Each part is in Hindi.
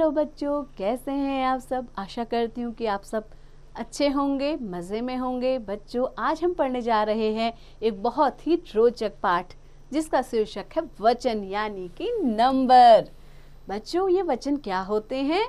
हेलो बच्चों, कैसे हैं आप सब। आशा करती हूँ कि आप सब अच्छे होंगे, मज़े में होंगे। बच्चों, आज हम पढ़ने जा रहे हैं एक बहुत ही रोचक पाठ जिसका शीर्षक है वचन यानी कि नंबर। बच्चों, ये वचन क्या होते हैं?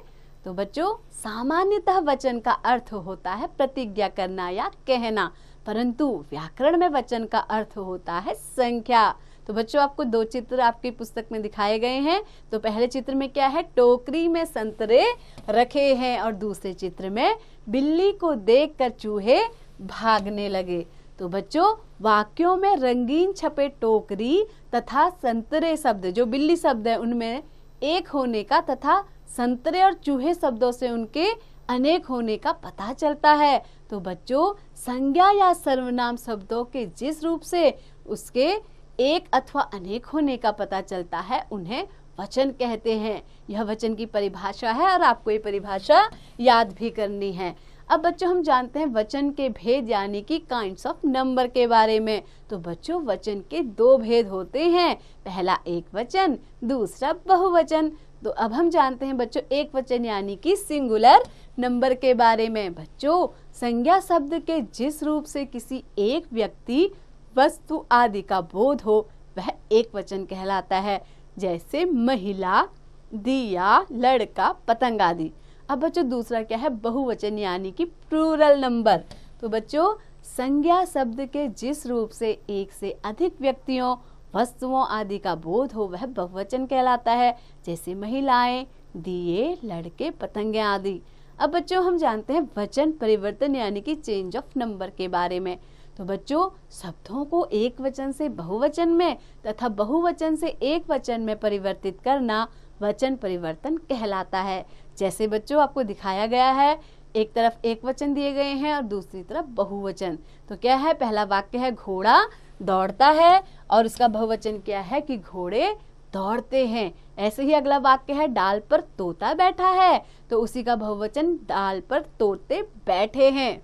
तो बच्चों, सामान्यतः वचन का अर्थ होता है प्रतिज्ञा करना या कहना, परंतु व्याकरण में वचन का अर्थ होता है संख्या। तो बच्चों, आपको दो चित्र आपकी पुस्तक में दिखाए गए हैं। तो पहले चित्र में क्या है? टोकरी में संतरे रखे हैं और दूसरे चित्र में बिल्ली को देखकर चूहे भागने लगे। तो बच्चों, वाक्यों में रंगीन छपे टोकरी तथा संतरे शब्द, जो बिल्ली शब्द है उनमें एक होने का तथा संतरे और चूहे शब्दों से उनके अनेक होने का पता चलता है। तो बच्चों, संज्ञा या सर्वनाम शब्दों के जिस रूप से उसके एक अथवा अनेक होने का पता चलता है उन्हें वचन कहते हैं। यह वचन की परिभाषा है और आपको ये परिभाषा याद भी करनी है। अब बच्चों, हम जानते हैं वचन के भेद यानी कि काइंड्स ऑफ नंबर के बारे में। तो बच्चों, वचन के दो भेद होते हैं, पहला एक वचन, दूसरा बहुवचन। तो अब हम जानते हैं बच्चों एक वचन यानी कि सिंगुलर नंबर के बारे में। बच्चों, संज्ञा शब्द के जिस रूप से किसी एक व्यक्ति, वस्तु आदि का बोध हो वह एक वचन कहलाता है, जैसे महिला, दिया, लड़का, पतंग आदि। अब बच्चों, दूसरा क्या है? बहुवचन यानी कि प्लूरल नंबर। तो बच्चों, संज्ञा शब्द के जिस रूप से एक से अधिक व्यक्तियों, वस्तुओं आदि का बोध हो वह बहुवचन कहलाता है, जैसे महिलाएं, दिए, लड़के, पतंगे आदि। अब बच्चों, हम जानते हैं वचन परिवर्तन यानी कि चेंज ऑफ नंबर के बारे में। तो बच्चों, शब्दों को एक वचन से बहुवचन में तथा बहुवचन से एक वचन में परिवर्तित करना वचन परिवर्तन कहलाता है। जैसे बच्चों आपको दिखाया गया है, एक तरफ एक वचन दिए गए हैं और दूसरी तरफ बहुवचन। तो क्या है? पहला वाक्य है घोड़ा दौड़ता है और उसका बहुवचन क्या है कि घोड़े दौड़ते हैं। ऐसे ही अगला वाक्य है डाल पर तोता बैठा है, तो उसी का बहुवचन डाल पर तोते बैठे हैं।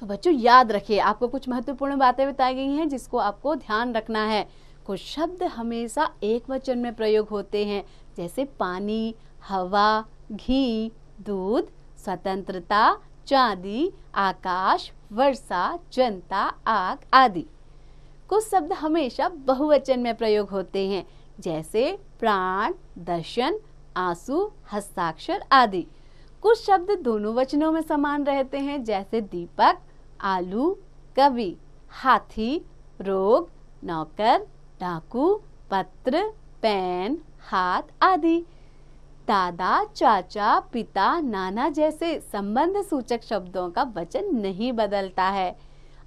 तो बच्चों, याद रखिए, आपको कुछ महत्वपूर्ण बातें बताई गई हैं जिसको आपको ध्यान रखना है। कुछ शब्द हमेशा एक वचन में प्रयोग होते हैं, जैसे पानी, हवा, घी, दूध, स्वतंत्रता, चांदी, आकाश, वर्षा, जनता, आग आदि। कुछ शब्द हमेशा बहुवचन में प्रयोग होते हैं, जैसे प्राण, दर्शन, आंसू, हस्ताक्षर आदि। कुछ शब्द दोनों वचनों में समान रहते हैं, जैसे दीपक, आलू, कवि, हाथी, रोग, नौकर, डाकू, पत्र, पेन, हाथ आदि। दादा, चाचा, पिता, नाना जैसे संबंध सूचक शब्दों का वचन नहीं बदलता है।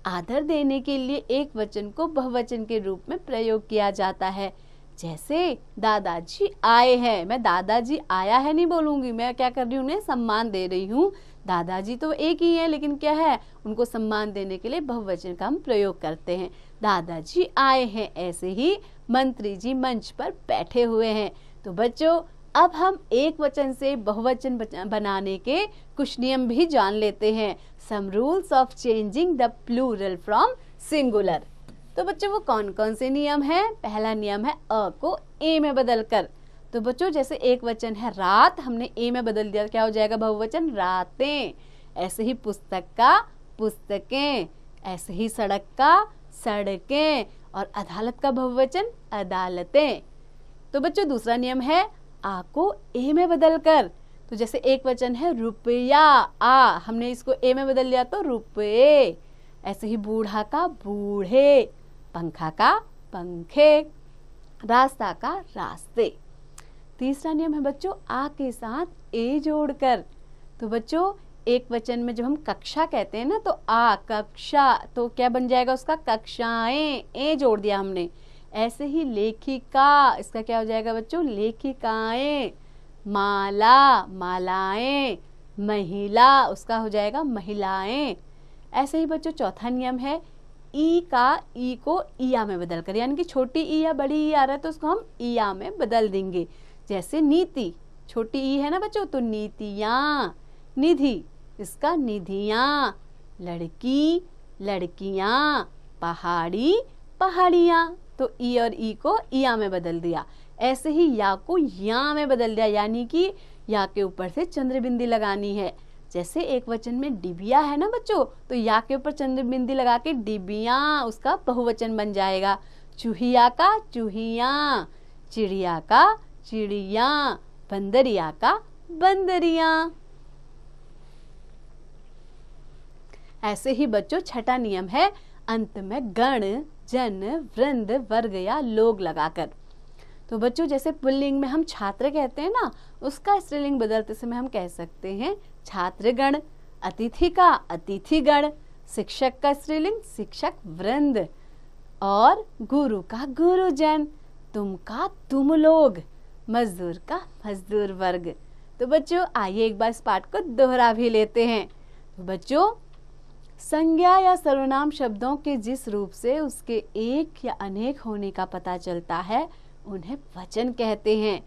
आदर देने के लिए एक वचन को बहुवचन के रूप में प्रयोग किया जाता है, जैसे दादाजी आए हैं। मैं दादाजी आया है नहीं बोलूंगी, मैं क्या कर रही हूँ? उन्हें सम्मान दे रही हूँ। दादाजी तो एक ही है, लेकिन क्या है, उनको सम्मान देने के लिए बहुवचन का हम प्रयोग करते हैं। दादाजी आए हैं। ऐसे ही मंत्री जी मंच पर बैठे हुए हैं। तो बच्चों, अब हम एक वचन से बहुवचन बनाने के कुछ नियम भी जान लेते हैं। Some rules of changing the plural from singular. तो बच्चों, वो कौन कौन से नियम हैं? पहला नियम है अ को ए में बदलकर। तो बच्चों, जैसे एक वचन है रात, हमने ए में बदल दिया, क्या हो जाएगा? बहुवचन रातें। ऐसे ही पुस्तक का पुस्तकें, ऐसे ही सड़क का सड़कें और अदालत का बहुवचन अदालतें। तो बच्चों, दूसरा नियम है आ को ए में बदलकर। तो जैसे एक वचन है रुपया, आ, हमने इसको ए में बदल दिया तो रुपये। ऐसे ही बूढ़ा का बूढ़े, पंखा का पंखे, रास्ता का रास्ते। तीसरा नियम है बच्चों आ के साथ ए जोड़कर। तो बच्चों, एक वचन में जब हम कक्षा कहते हैं ना, तो आ कक्षा, तो क्या बन जाएगा उसका? कक्षाएं, ए जोड़ दिया हमने। ऐसे ही लेखिका, इसका क्या हो जाएगा बच्चों? लेखिकाएं। माला, मालाएं। महिला, उसका हो जाएगा महिलाएं। ऐसे ही बच्चों, चौथा नियम है ई का ई को इया में बदल कर, यानी कि छोटी ई या बड़ी ई आ रहा है तो उसको हम इया में बदल देंगे। जैसे नीति, छोटी ई है ना बच्चों, तो नीतियाँ। निधि, इसका निधियाँ। लड़की, लड़कियाँ। पहाड़ी, पहाड़ियाँ। तो ई और ई को इया में बदल दिया। ऐसे ही या को या में बदल दिया, यानी कि या के ऊपर से चंद्र बिंदी लगानी है। जैसे एक वचन में डिबिया है ना बच्चों, तो या के ऊपर चंद्र बिंदी लगा के डिबिया उसका बहुवचन बन जाएगा। चूहिया का चूहिया, चिड़िया का चिड़िया, बंदरिया का बंदरिया। ऐसे ही बच्चों छठा नियम है अंत में गण, जन, वृंद, वर्ग या लोग लगाकर। तो बच्चों जैसे पुल्लिंग में हम छात्र कहते हैं ना, उसका स्त्रीलिंग बदलते समय हम कह सकते हैं छात्रगण, अतिथि का अतिथिगण, शिक्षक का स्त्रीलिंग शिक्षक वृंद, और गुरु का गुरुजन, तुम का तुम लोग, मजदूर का मजदूर वर्ग। तो बच्चों आइए एक बार इस पाठ को दोहरा भी लेते हैं। तो बच्चों संज्ञा या सर्वनाम शब्दों के जिस रूप से उसके एक या अनेक होने का पता चलता है उन्हें वचन कहते हैं।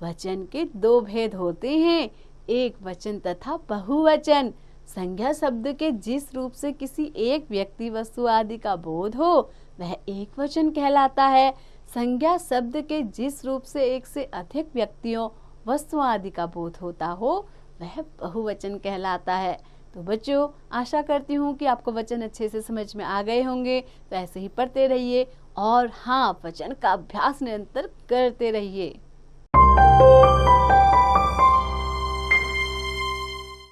वचन के दो भेद होते हैं, एक वचन तथा बहुवचन। संज्ञा शब्द के जिस रूप से किसी एक व्यक्ति, वस्तु आदि का बोध हो वह एक वचन कहलाता है। संज्ञा शब्द के जिस रूप से एक से अधिक व्यक्तियों, वस्तु आदि का बोध होता हो वह बहुवचन कहलाता है। तो बच्चों आशा करती हूँ कि आपको वचन अच्छे से समझ में आ गए होंगे। तो ऐसे ही पढ़ते रहिए और हाँ, वचन का अभ्यास निरंतर करते रहिए।